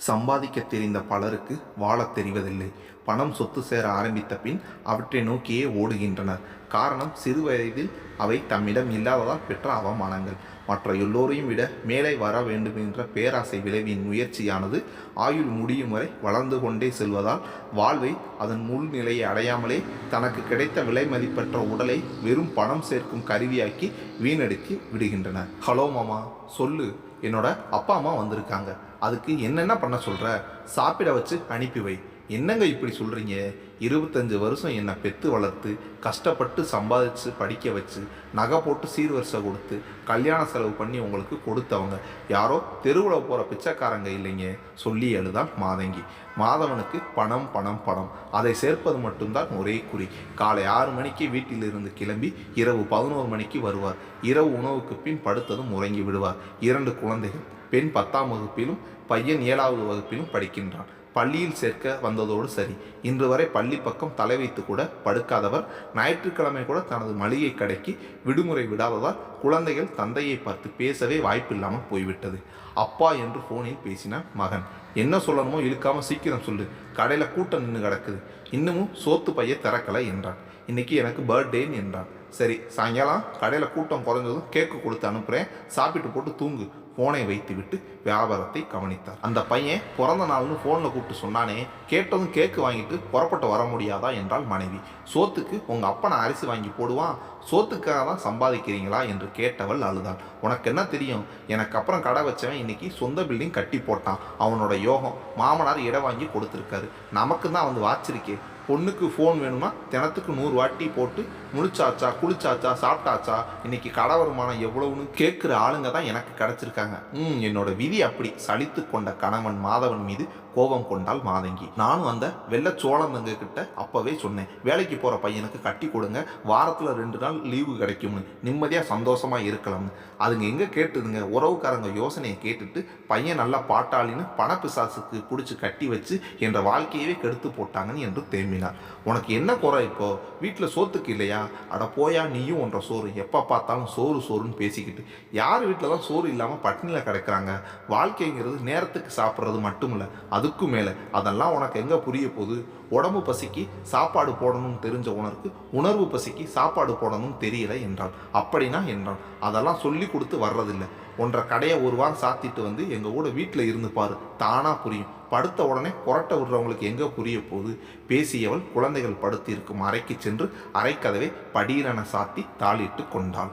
சம்பாதிக்க தெரிந்த பலருக்கு வாழத் தெரிவதில்லை. பணம் சொத்து சேர ஆரம்பித்த பின் அவற்றை நோக்கியே ஓடுகின்றனர். காரணம், சிறு வயதில் அவை தம்மிடம் இல்லாததால் பெற்ற அவமானங்கள். மற்ற எல்லோரையும் விட மேலே வர வேண்டும் என்ற பேராசை விளைவின் முயற்சியானது ஆயுள் முடியும் வரை வளர்ந்து கொண்டே செல்வதால் வாழ்வை அதன் முழு நிலையை அடையாமலே தனக்கு கிடைத்த விலை மதிப்பற்ற உடலை வெறும் பணம் சேர்க்கும் கருவியாக்கி வீணடித்து விடுகின்றனர். ஹலோ மாமா, சொல்லு. என்னோட அப்பா அம்மா வந்திருக்காங்க. அதுக்கு என்னென்ன பண்ண சொல்கிற? சாப்பிட வச்சு அனுப்பி வை. என்னங்க இப்படி சொல்கிறீங்க? 25 வருஷம் என்னை பெற்று வளர்த்து கஷ்டப்பட்டு சம்பாதிச்சு படிக்க வச்சு நகை போட்டு சீர்வரிசை கொடுத்து கல்யாண செலவு பண்ணி உங்களுக்கு கொடுத்தவங்க யாரோ தெருவில் போகிற பிச்சைக்காரங்க இல்லைங்க. சொல்லி எழுதான் மாதங்கி. மாதவனுக்கு பணம் பணம் பணம், அதை சேர்ப்பது மட்டும்தான் ஒரே குறி. காலை 6 மணிக்கு வீட்டிலிருந்து கிளம்பி இரவு 11 மணிக்கு வருவார். இரவு உணவுக்கு பின் படுத்ததும் உறங்கி விடுவார். 2 குழந்தைகள். பெண் 10ஆம் வகுப்பிலும் பையன் 7வது வகுப்பிலும் படிக்கின்றான். பள்ளியில் சேர்க்க வந்ததோடு சரி, இன்று வரை பள்ளி பக்கம் தலை வைத்து கூட படுக்காதவர் ஞாயிற்றுக்கிழமை கூட தனது மளிகை கடைக்கு விடுமுறை விடாததால் குழந்தைகள் தந்தையை பார்த்து பேசவே வாய்ப்பில்லாமல் போய்விட்டது. அப்பா என்று ஃபோனில் பேசினான் மகன். என்ன சொல்லணுமோ இழுக்காம சீக்கிரம் சொல்லு, கடையில் கூட்டம் நின்று கிடக்குது, இன்னமும் சோத்து பைய திறக்கலை என்றான். இன்னைக்கு எனக்கு பர்த்டேன்னு என்றான். சரி, சாயங்காலம் கடையில் கூட்டம் குறைஞ்சதும் கேக்கு கொடுத்து அனுப்புகிறேன், சாப்பிட்டு போட்டு தூங்கு. ஃபோனை வைத்துவிட்டு வியாபாரத்தை கவனித்தார். அந்த பையன் பிறந்த நாள்னு ஃபோனில் கூப்பிட்டு சொன்னானே, கேட்டதும் கேக்கு வாங்கிட்டு புறப்பட்டு வர முடியாதா என்றால் மனைவி. சோத்துக்கு உங்கள் அப்பனை அரிசி வாங்கி போடுவான், சோத்துக்காக தான் சம்பாதிக்கிறீங்களா என்று கேட்டவள் அழுதாள். உனக்கு என்ன தெரியும்? எனக்கு அப்புறம் கடை வச்சவன் இன்னைக்கு சொந்த பில்டிங் கட்டி போட்டான். அவனோட யோகம். மாமனார் இடம் வாங்கி கொடுத்துருக்காரு. நமக்கு தான் வந்து வாச்சிருக்கே. பொண்ணுக்கு ஃபோன் வேணுமா தினத்துக்கு 100 வாட்டி போட்டு முழிச்சாச்சா, குளிச்சாச்சா, சாப்பிட்டாச்சா, இன்னைக்கு கடை வருமானம் எவ்வளவுன்னு கேட்குற ஆளுங்க தான் எனக்கு கிடச்சிருக்காங்க. என்னோட விதி அப்படி. சலித்து கொண்ட கணவன் மாதவன் மீது கோபம் கொண்டாள் மாதங்கி. நானும் அந்த வெள்ளச்சோளந்தங்க கிட்ட அப்பவே சொன்னேன், வேலைக்கு போகிற பையனுக்கு கட்டி கொடுங்க, வாரத்தில் 2 நாள் லீவு கிடைக்கும்னு, நிம்மதியாக சந்தோஷமாக இருக்கலாம்னு. அதுங்க எங்கே கேட்டுதுங்க? உறவுக்காரங்க யோசனையை கேட்டுட்டு பையன் நல்லா பாட்டாளின்னு பணப்பிசாசுக்கு பிடிச்சி கட்டி வச்சு என்ற வாழ்க்கையவே கெடுத்து போட்டாங்கன்னு என்று தேம்பினார். உனக்கு என்ன குறை? இப்போ வீட்டில் சோத்துக்கு இல்லையா? அட போயா, நீயும் ஒன்ற சோறு. எப்போ பார்த்தாலும் சோறு சோறுன்னு பேசிக்கிட்டு. யார் வீட்டில் தான் சோறு இல்லாமல் பட்டினியில் கிடக்கிறாங்க? வாழ்க்கைங்கிறது நேரத்துக்கு சாப்பிட்றது மட்டும் இல்லை, அதுக்கும் மேலே. அதெல்லாம் உனக்கு எங்கே புரிய போகுது? உடம்பு பசிக்கு சாப்பாடு போடணும்னு தெரிஞ்ச உனக்கு உணர்வு பசிக்கு சாப்பாடு போடணும்னு தெரியல என்றாள். அப்படின்னா என்றான். அதெல்லாம் சொல்லி கொடுத்து வர்றதில்லை. ஒன்றரை கடையை 1 வாரம் சாத்திட்டு வந்து எங்கள் கூட வீட்டில் இருந்து பாரு, தானாக புரியும். படுத்த உடனே புரட்ட விடுறவங்களுக்கு எங்கே புரிய போகுது? பேசியவள் குழந்தைகள் படுத்து இருக்கும் அறைக்கு சென்று அறைக்கதவை படீரென சாத்தி தாளிட்டு கொண்டாள்.